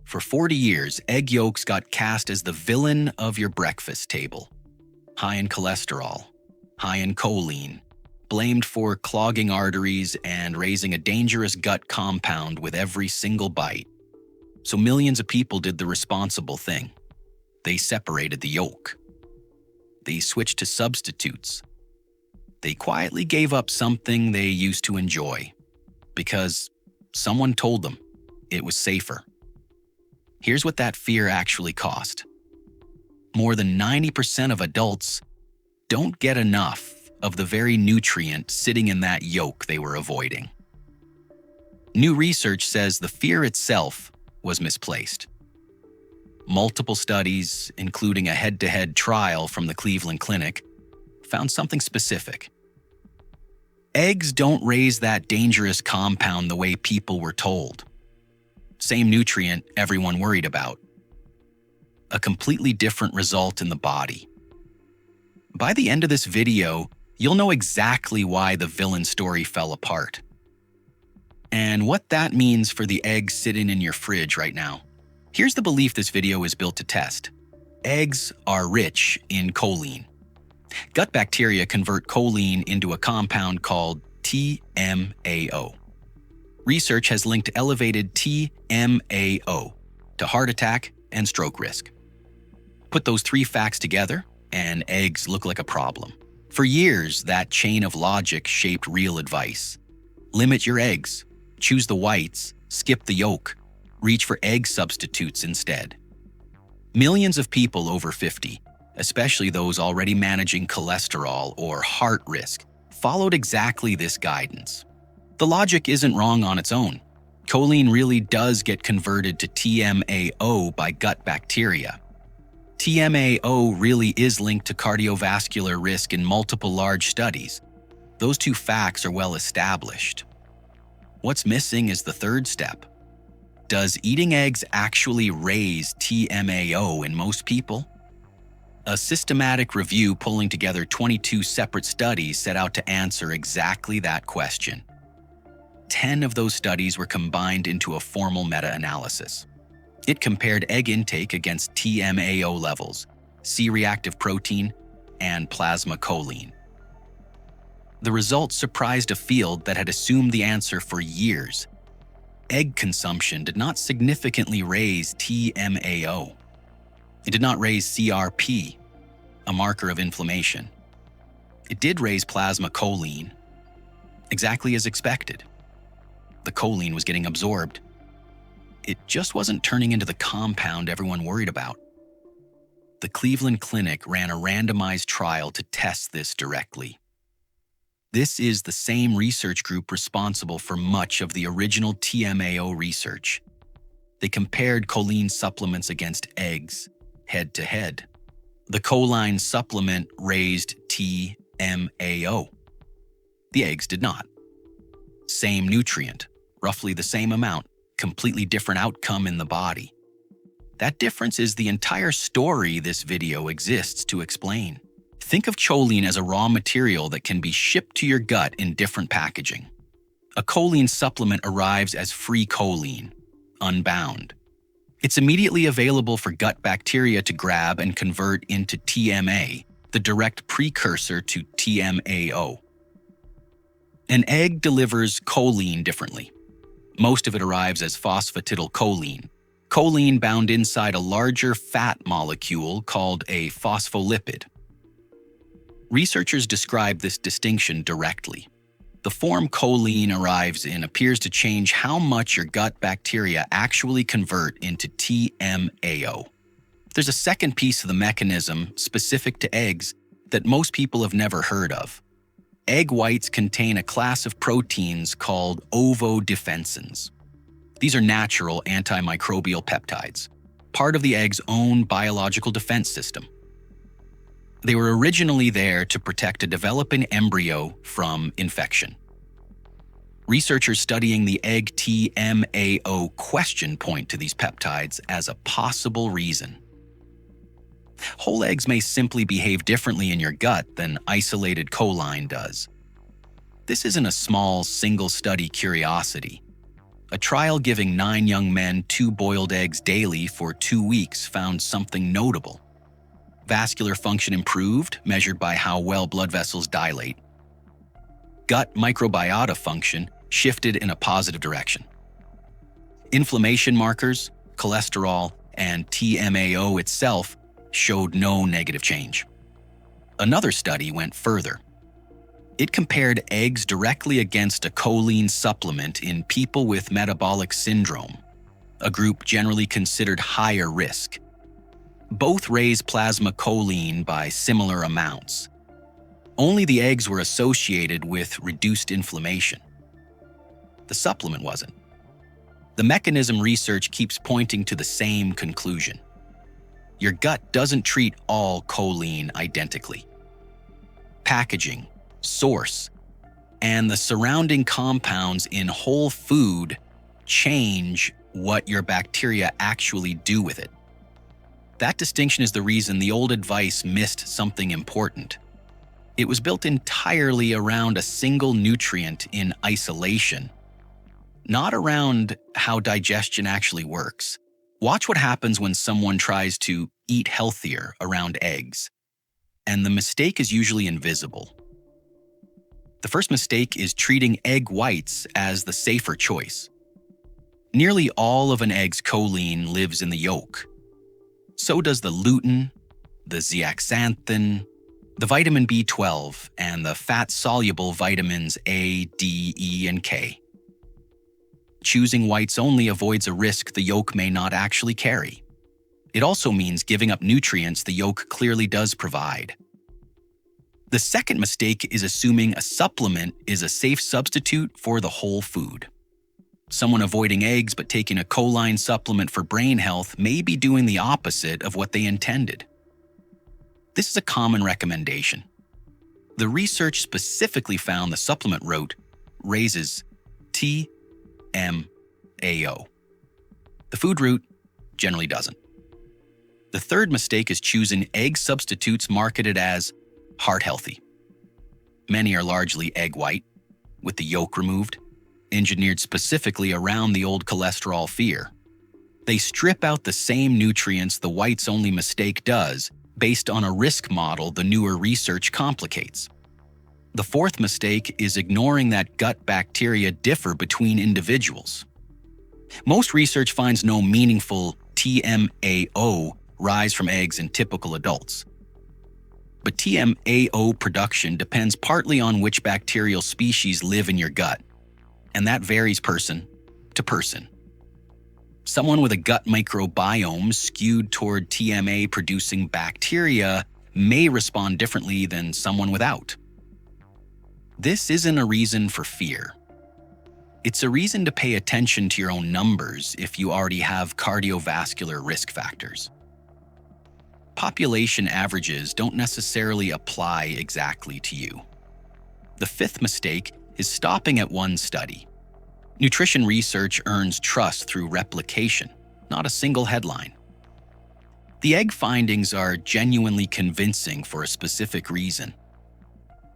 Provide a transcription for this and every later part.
For 40 years, egg yolks got cast as the villain of your breakfast table. High in cholesterol, high in choline, blamed for clogging arteries and raising a dangerous gut compound with every single bite. So millions of people did the responsible thing. They separated the yolk. They switched to substitutes. They quietly gave up something they used to enjoy because someone told them it was safer. Here's what that fear actually cost. More than 90% of adults don't get enough of the very nutrient sitting in that yolk they were avoiding. New research says the fear itself was misplaced. Multiple studies, including a head-to-head trial from the Cleveland Clinic, found something specific. Eggs don't raise that dangerous compound the way people were told. Same nutrient everyone worried about. A completely different result in the body. By the end of this video, you'll know exactly why the villain story fell apart. And what that means for the eggs sitting in your fridge right now. Here's the belief this video is built to test. Eggs are rich in choline. Gut bacteria convert choline into a compound called TMAO. Research has linked elevated TMAO to heart attack and stroke risk. Put those three facts together, and eggs look like a problem. For years, that chain of logic shaped real advice. Limit your eggs, choose the whites, skip the yolk, reach for egg substitutes instead. Millions of people over 50, especially those already managing cholesterol or heart risk, followed exactly this guidance. The logic isn't wrong on its own. Choline really does get converted to TMAO by gut bacteria. TMAO really is linked to cardiovascular risk in multiple large studies. Those two facts are well established. What's missing is the third step. Does eating eggs actually raise TMAO in most people? A systematic review pulling together 22 separate studies set out to answer exactly that question. 10 of those studies were combined into a formal meta-analysis. It compared egg intake against TMAO levels, C-reactive protein, and plasma choline. The results surprised a field that had assumed the answer for years. Egg consumption did not significantly raise TMAO. It did not raise CRP, a marker of inflammation. It did raise plasma choline, exactly as expected. The choline was getting absorbed. It just wasn't turning into the compound everyone worried about. The Cleveland Clinic ran a randomized trial to test this directly. This is the same research group responsible for much of the original TMAO research. They compared choline supplements against eggs, head to head. The choline supplement raised TMAO. The eggs did not. Same nutrient, roughly the same amount, completely different outcome in the body. That difference is the entire story this video exists to explain. Think of choline as a raw material that can be shipped to your gut in different packaging. A choline supplement arrives as free choline, unbound. It's immediately available for gut bacteria to grab and convert into TMA, the direct precursor to TMAO. An egg delivers choline differently. Most of it arrives as phosphatidylcholine, choline bound inside a larger fat molecule called a phospholipid. Researchers describe this distinction directly. The form choline arrives in appears to change how much your gut bacteria actually convert into TMAO. There's a second piece of the mechanism specific to eggs that most people have never heard of. Egg whites contain a class of proteins called ovodefensins. These are natural antimicrobial peptides, part of the egg's own biological defense system. They were originally there to protect a developing embryo from infection. Researchers studying the egg TMAO question point to these peptides as a possible reason. Whole eggs may simply behave differently in your gut than isolated choline does. This isn't a small, single-study curiosity. A trial giving 9 young men 2 boiled eggs daily for 2 weeks found something notable. Vascular function improved, measured by how well blood vessels dilate. Gut microbiota function shifted in a positive direction. Inflammation markers, cholesterol, and TMAO itself showed no negative change. Another study went further. It compared eggs directly against a choline supplement in people with metabolic syndrome, a group generally considered higher risk. Both raise plasma choline by similar amounts. Only the eggs were associated with reduced inflammation. The supplement wasn't. The mechanism research keeps pointing to the same conclusion. Your gut doesn't treat all choline identically. Packaging, source, and the surrounding compounds in whole food change what your bacteria actually do with it. That distinction is the reason the old advice missed something important. It was built entirely around a single nutrient in isolation, not around how digestion actually works. Watch what happens when someone tries to eat healthier around eggs, and the mistake is usually invisible. The first mistake is treating egg whites as the safer choice. Nearly all of an egg's choline lives in the yolk. So does the lutein, the zeaxanthin, the vitamin B12, and the fat-soluble vitamins A, D, E, and K. Choosing whites only avoids a risk the yolk may not actually carry. It also means giving up nutrients the yolk clearly does provide. The second mistake is assuming a supplement is a safe substitute for the whole food. Someone avoiding eggs but taking a choline supplement for brain health may be doing the opposite of what they intended. This is a common recommendation. The research specifically found the supplement route raises TMAO. The food route generally doesn't. The third mistake is choosing egg substitutes marketed as heart healthy. Many are largely egg white, with the yolk removed, engineered specifically around the old cholesterol fear. They strip out the same nutrients the whites only mistake does, based on a risk model the newer research complicates. The fourth mistake is ignoring that gut bacteria differ between individuals. Most research finds no meaningful TMAO rise from eggs in typical adults. But TMAO production depends partly on which bacterial species live in your gut, and that varies person to person. Someone with a gut microbiome skewed toward TMA-producing bacteria may respond differently than someone without. This isn't a reason for fear. It's a reason to pay attention to your own numbers if you already have cardiovascular risk factors. Population averages don't necessarily apply exactly to you. The fifth mistake is stopping at one study. Nutrition research earns trust through replication, not a single headline. The egg findings are genuinely convincing for a specific reason.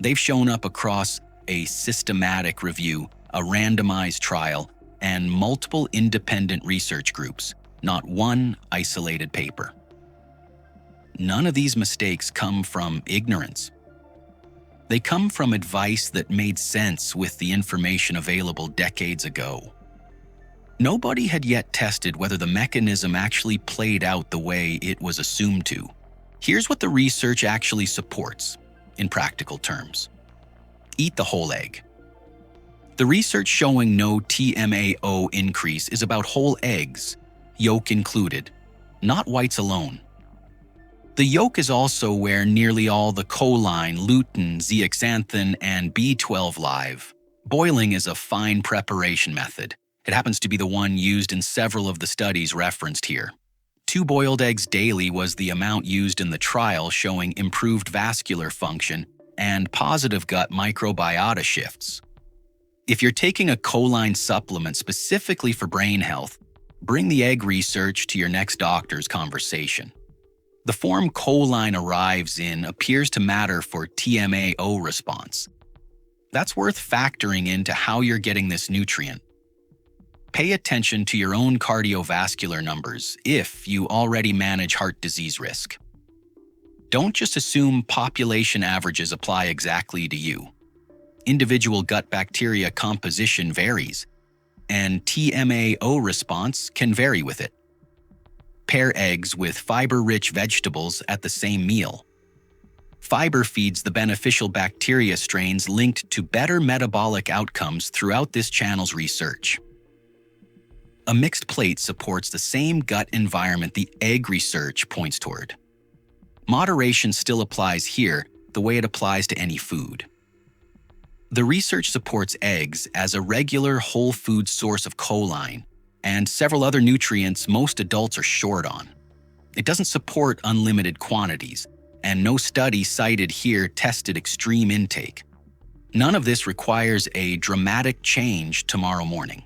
They've shown up across a systematic review, a randomized trial, and multiple independent research groups, not one isolated paper. None of these mistakes come from ignorance. They come from advice that made sense with the information available decades ago. Nobody had yet tested whether the mechanism actually played out the way it was assumed to. Here's what the research actually supports, in practical terms. Eat the whole egg. The research showing no TMAO increase is about whole eggs, yolk included, not whites alone. The yolk is also where nearly all the choline, lutein, zeaxanthin, and B12 live. Boiling is a fine preparation method. It happens to be the one used in several of the studies referenced here. 2 boiled eggs daily was the amount used in the trial, showing improved vascular function and positive gut microbiota shifts. If you're taking a choline supplement specifically for brain health, bring the egg research to your next doctor's conversation. The form choline arrives in appears to matter for TMAO response. That's worth factoring into how you're getting this nutrient. Pay attention to your own cardiovascular numbers if you already manage heart disease risk. Don't just assume population averages apply exactly to you. Individual gut bacteria composition varies, and TMAO response can vary with it. Pair eggs with fiber-rich vegetables at the same meal. Fiber feeds the beneficial bacteria strains linked to better metabolic outcomes throughout this channel's research. A mixed plate supports the same gut environment the egg research points toward. Moderation still applies here the way it applies to any food. The research supports eggs as a regular whole food source of choline and several other nutrients most adults are short on. It doesn't support unlimited quantities, and no study cited here tested extreme intake. None of this requires a dramatic change tomorrow morning.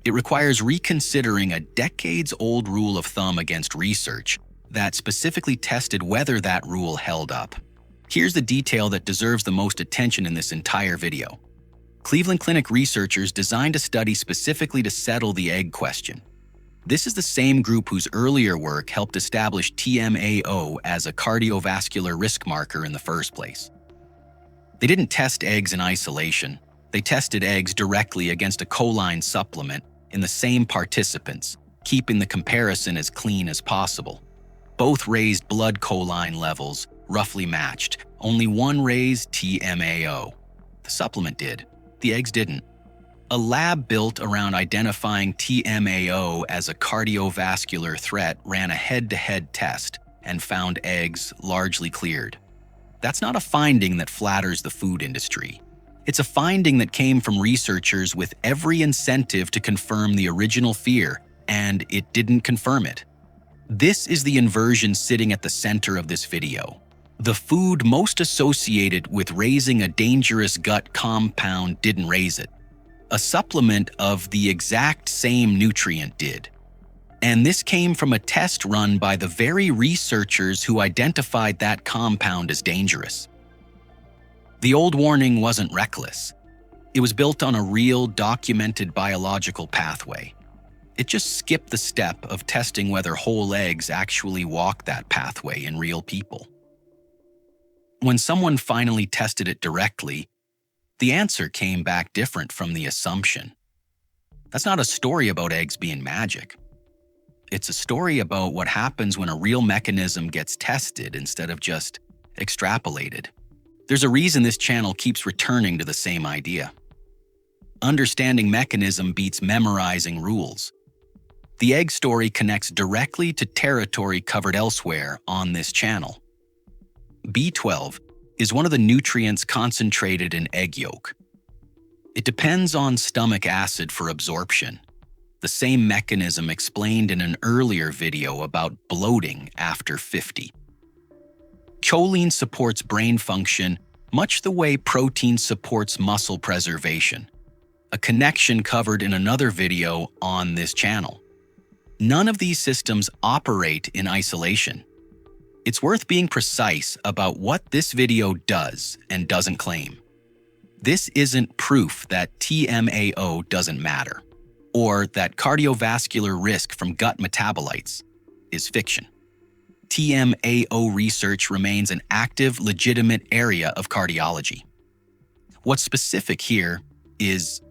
It requires reconsidering a decades-old rule of thumb against research that specifically tested whether that rule held up. Here's the detail that deserves the most attention in this entire video. Cleveland Clinic researchers designed a study specifically to settle the egg question. This is the same group whose earlier work helped establish TMAO as a cardiovascular risk marker in the first place. They didn't test eggs in isolation. They tested eggs directly against a choline supplement in the same participants, keeping the comparison as clean as possible. Both raised blood choline levels, roughly matched. Only one raised TMAO. The supplement did. The eggs didn't. A lab built around identifying TMAO as a cardiovascular threat ran a head-to-head test and found eggs largely cleared. That's not a finding that flatters the food industry. It's a finding that came from researchers with every incentive to confirm the original fear, and it didn't confirm it. This is the inversion sitting at the center of this video. The food most associated with raising a dangerous gut compound didn't raise it. A supplement of the exact same nutrient did. And this came from a test run by the very researchers who identified that compound as dangerous. The old warning wasn't reckless. It was built on a real, documented biological pathway. It just skipped the step of testing whether whole eggs actually walk that pathway in real people. When someone finally tested it directly, the answer came back different from the assumption. That's not a story about eggs being magic. It's a story about what happens when a real mechanism gets tested instead of just extrapolated. There's a reason this channel keeps returning to the same idea. Understanding mechanism beats memorizing rules. The egg story connects directly to territory covered elsewhere on this channel. B12 is one of the nutrients concentrated in egg yolk. It depends on stomach acid for absorption, the same mechanism explained in an earlier video about bloating after 50. Choline supports brain function much the way protein supports muscle preservation, a connection covered in another video on this channel. None of these systems operate in isolation. It's worth being precise about what this video does and doesn't claim. This isn't proof that TMAO doesn't matter, or that cardiovascular risk from gut metabolites is fiction. TMAO research remains an active, legitimate area of cardiology. What's specific here is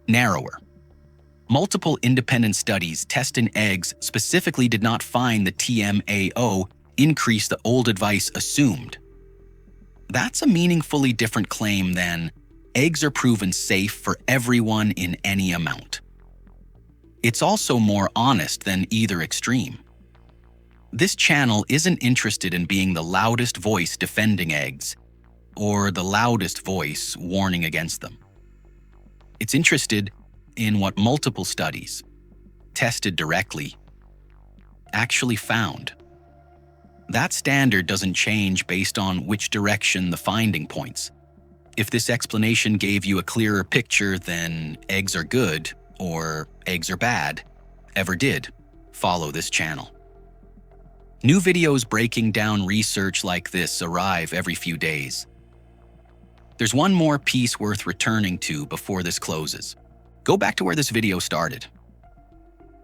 narrower. Multiple independent studies testing eggs specifically did not find the TMAO increase the old advice assumed. That's a meaningfully different claim than eggs are proven safe for everyone in any amount. It's also more honest than either extreme. This channel isn't interested in being the loudest voice defending eggs or the loudest voice warning against them. It's interested in what multiple studies, tested directly, actually found. That standard doesn't change based on which direction the finding points. If this explanation gave you a clearer picture than eggs are good or eggs are bad ever did, follow this channel. New videos breaking down research like this arrive every few days. There's one more piece worth returning to before this closes. Go back to where this video started.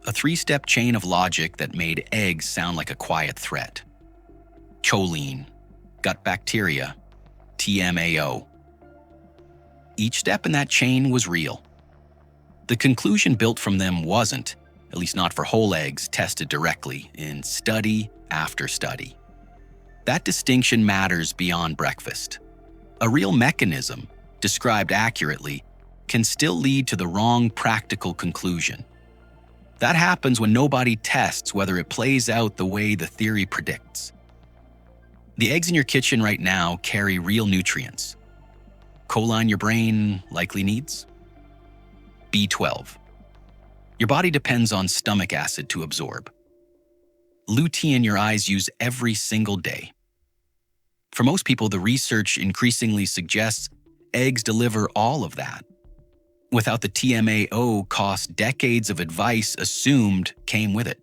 A three-step chain of logic that made eggs sound like a quiet threat. Choline, gut bacteria, TMAO. Each step in that chain was real. The conclusion built from them wasn't, at least not for whole eggs tested directly, in study after study. That distinction matters beyond breakfast. A real mechanism, described accurately, can still lead to the wrong practical conclusion. That happens when nobody tests whether it plays out the way the theory predicts. The eggs in your kitchen right now carry real nutrients. Choline your brain likely needs. B12. Your body depends on stomach acid to absorb. Lutein your eyes use every single day. For most people, the research increasingly suggests eggs deliver all of that. Without the TMAO cost, decades of advice assumed came with it.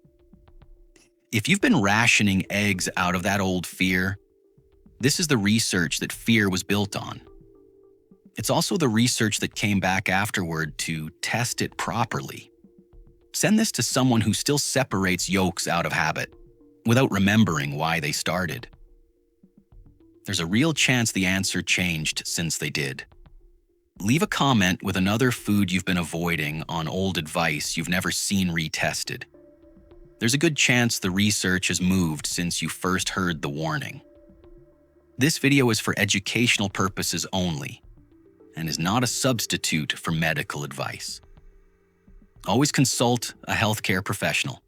If you've been rationing eggs out of that old fear, this is the research that fear was built on. It's also the research that came back afterward to test it properly. Send this to someone who still separates yolks out of habit, without remembering why they started. There's a real chance the answer changed since they did. Leave a comment with another food you've been avoiding on old advice you've never seen retested. There's a good chance the research has moved since you first heard the warning. This video is for educational purposes only and is not a substitute for medical advice. Always consult a healthcare professional.